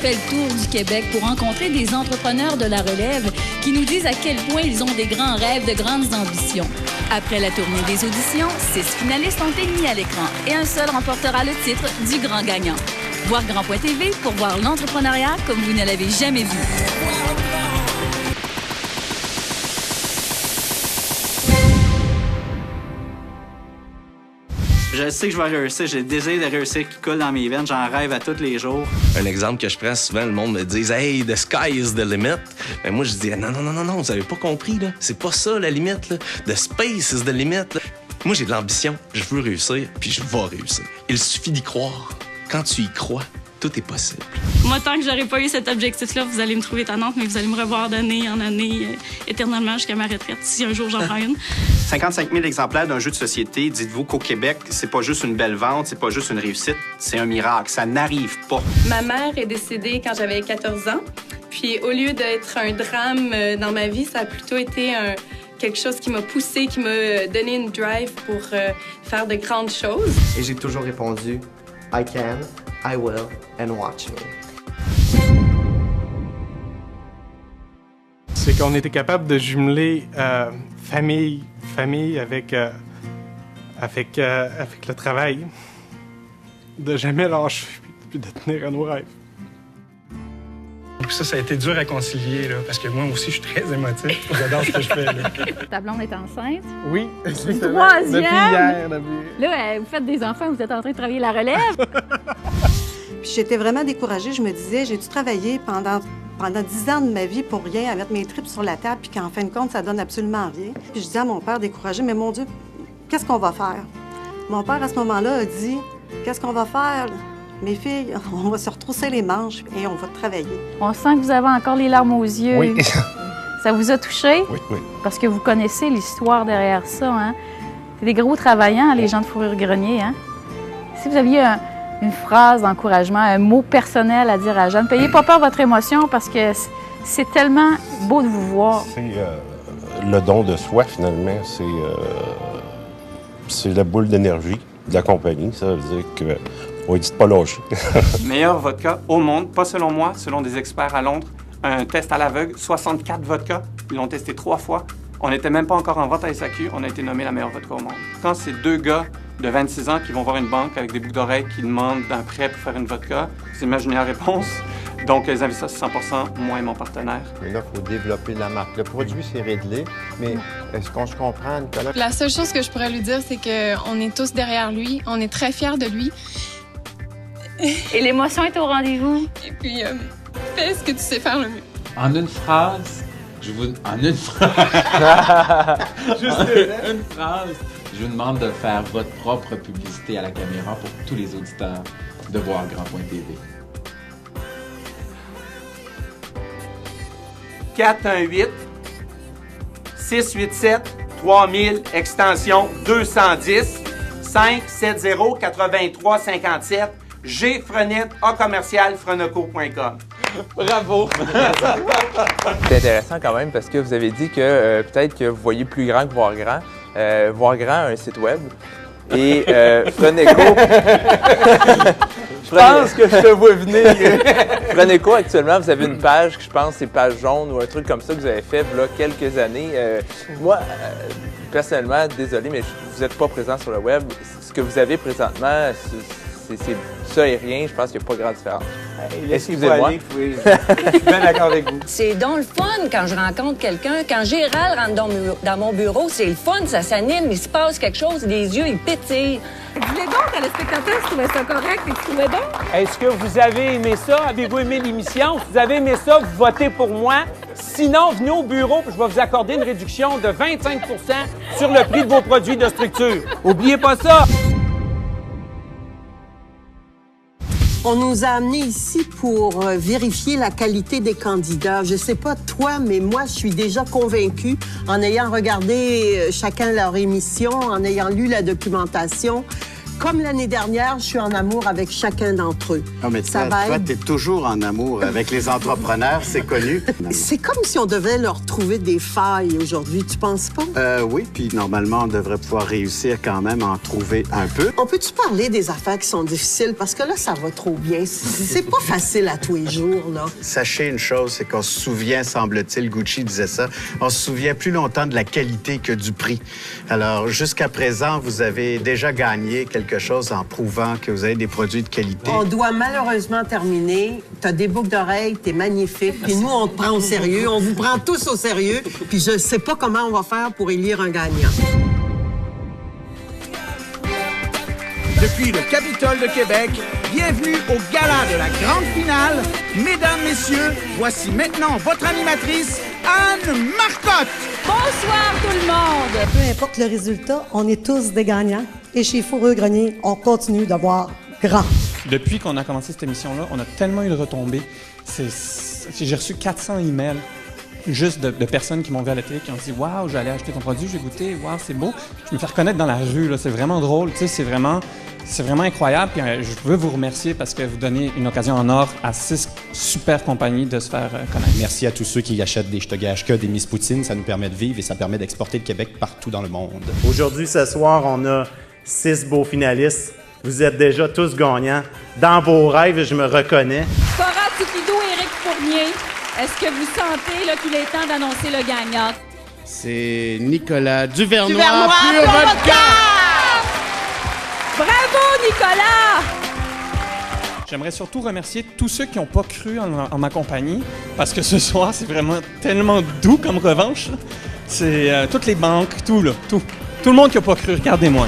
fait le tour du Québec pour rencontrer des entrepreneurs de la relève qui nous disent à quel point ils ont des grands rêves, de grandes ambitions. Après la tournée des auditions, 6 finalistes ont été mis à l'écran et un seul remportera le titre du grand gagnant. Voir Grand.tv pour voir l'entrepreneuriat comme vous ne l'avez jamais vu. Je sais que je vais réussir, j'ai le désir de réussir qui coule dans mes veines, j'en rêve à tous les jours. Un exemple que je prends souvent, le monde me dit « Hey, the sky is the limit ». Mais moi, je dis « Non, vous avez pas compris, là. C'est pas ça, la limite, là. The space is the limit, là. » Moi, j'ai de l'ambition, je veux réussir, puis je vais réussir. Il suffit d'y croire. Quand tu y crois, tout est possible. Moi, tant que j'aurais pas eu cet objectif-là, vous allez me trouver tannante, mais vous allez me revoir d'année en année, éternellement jusqu'à ma retraite, si un jour j'en prends une. 55 000 exemplaires d'un jeu de société, dites-vous qu'au Québec, c'est pas juste une belle vente, c'est pas juste une réussite, c'est un miracle, ça n'arrive pas. Ma mère est décédée quand j'avais 14 ans, puis au lieu d'être un drame dans ma vie, ça a plutôt été quelque chose qui m'a poussée, qui m'a donné une drive pour faire de grandes choses. Et j'ai toujours répondu « I can, I will, and watch me ». C'est qu'on était capable de jumeler famille avec le travail, de jamais lâcher, puis de tenir à nos rêves. Ça a été dur à concilier, là, parce que moi aussi, je suis très émotif. J'adore ce que je fais. Là. Ta blonde est enceinte? Oui, exactement. Troisième! Depuis hier. Là, vous faites des enfants, vous êtes en train de travailler la relève. Puis j'étais vraiment découragée. Je me disais, j'ai dû travailler pendant 10 ans de ma vie pour rien, à mettre mes tripes sur la table, puis qu'en fin de compte, ça donne absolument rien. Puis je disais à mon père découragé, mais mon Dieu, qu'est-ce qu'on va faire? Mon père, à ce moment-là, a dit, qu'est-ce qu'on va faire? Mes filles, on va se retrousser les manches et on va travailler. On sent que vous avez encore les larmes aux yeux. Oui. Ça vous a touché? Oui, oui. Parce que vous connaissez l'histoire derrière ça, hein? C'est des gros travaillants, les gens de Fourrure-Grenier, hein? Si vous aviez une phrase d'encouragement, un mot personnel à dire à Jeanne, n'ayez pas peur de votre émotion parce que c'est tellement beau de vous voir. C'est le don de soi, finalement. C'est la boule d'énergie de la compagnie. Ça veut dire que on ne dit pas lâcher. Meilleur vodka au monde, pas selon moi, selon des experts à Londres. Un test à l'aveugle, 64 vodkas. Ils l'ont testé 3 fois. On n'était même pas encore en vente à SAQ. On a été nommé la meilleure vodka au monde. Quand c'est 2 gars de 26 ans qui vont voir une banque avec des boucles d'oreilles qui demandent un prêt pour faire une vodka, c'est imaginez la réponse. Donc, les investisseurs, 100%, moi et mon partenaire. Mais là, il faut développer la marque. Le produit, c'est Ridley, mais est-ce qu'on se comprend, Nicolas? La seule chose que je pourrais lui dire, c'est qu'on est tous derrière lui. On est très fiers de lui. Et l'émotion est au rendez-vous. Et puis, fais ce que tu sais faire le mieux. En une phrase, je vous demande de faire votre propre publicité à la caméra pour tous les auditeurs de Voir Grand.tv. 418-687-3000, extension 210, 570-8357, gfrenette, @freneco.com. Bravo! C'est intéressant quand même parce que vous avez dit que peut-être que vous voyez plus grand que Voir Grand. Voir Grand a un site web et Freneco... Je pense que je te vois venir. Freneco, actuellement, vous avez une page, je pense c'est page jaune ou un truc comme ça que vous avez fait il y a quelques années. Moi, personnellement, désolé, mais vous n'êtes pas présent sur le web. Ce que vous avez présentement, c'est ça et rien. Je pense qu'il n'y a pas grande différence. Excusez-moi. Je suis bien d'accord avec vous. C'est donc le fun quand je rencontre quelqu'un. Quand Gérald rentre dans mon bureau, c'est le fun, ça s'anime, il se passe quelque chose, les yeux, ils pétillent. Dis-le donc, téléspectateur, je trouvais ça correct et tu trouvais donc? Est-ce que vous avez aimé ça? Avez-vous aimé l'émission? Si vous avez aimé ça, vous votez pour moi. Sinon, venez au bureau puis je vais vous accorder une réduction de 25 % sur le prix de vos produits de structure. Oubliez pas ça! On nous a amenés ici pour vérifier la qualité des candidats. Je sais pas toi, mais moi, je suis déjà convaincue en ayant regardé chacun leur émission, en ayant lu la documentation, comme l'année dernière, je suis en amour avec chacun d'entre eux. Non, mais toi, t'es toujours en amour avec les entrepreneurs, c'est connu. C'est comme si on devait leur trouver des failles aujourd'hui, tu penses pas? Oui, puis normalement, on devrait pouvoir réussir quand même à en trouver un peu. On peut-tu parler des affaires qui sont difficiles? Parce que là, ça va trop bien. C'est pas facile à tous les jours, là. Sachez une chose, c'est qu'on se souvient, semble-t-il, Gucci disait ça, on se souvient plus longtemps de la qualité que du prix. Alors, jusqu'à présent, vous avez déjà gagné quelque chose en prouvant que vous avez des produits de qualité. On doit malheureusement terminer. T'as des boucles d'oreilles, t'es magnifique. Puis nous, on te prend au sérieux. On vous prend tous au sérieux. Puis je sais pas comment on va faire pour élire un gagnant. Depuis le Capitole de Québec, bienvenue au gala de la grande finale. Mesdames, messieurs, voici maintenant votre animatrice, Anne Marcotte. Bonsoir tout le monde! Peu importe le résultat, on est tous des gagnants. Et chez Fourrure Grenier, on continue de voir grand. Depuis qu'on a commencé cette émission-là, on a tellement eu de retombées. J'ai reçu 400 emails juste de personnes qui m'ont vu à la télé, qui ont dit « Waouh, j'allais acheter ton produit, j'ai goûté, waouh, c'est beau. » Je me fais reconnaître dans la rue, là, c'est vraiment drôle, tu sais, c'est vraiment incroyable. Puis je veux vous remercier parce que vous donnez une occasion en or à 6 super compagnies de se faire connaître. Merci à tous ceux qui achètent des Je te gâche que, des Miss Poutine. Ça nous permet de vivre et ça permet d'exporter le Québec partout dans le monde. Aujourd'hui, ce soir, on a 6 beaux finalistes. Vous êtes déjà tous gagnants. Dans vos rêves, je me reconnais. Cora Tupidou et Éric Fournier, est-ce que vous sentez là, qu'il est temps d'annoncer le gagnant? C'est Nicolas Duvernois, Pur Vodka! Bravo, Nicolas! J'aimerais surtout remercier tous ceux qui n'ont pas cru en ma compagnie, parce que ce soir, c'est vraiment tellement doux comme revanche. C'est toutes les banques, tout le monde qui n'a pas cru, regardez-moi.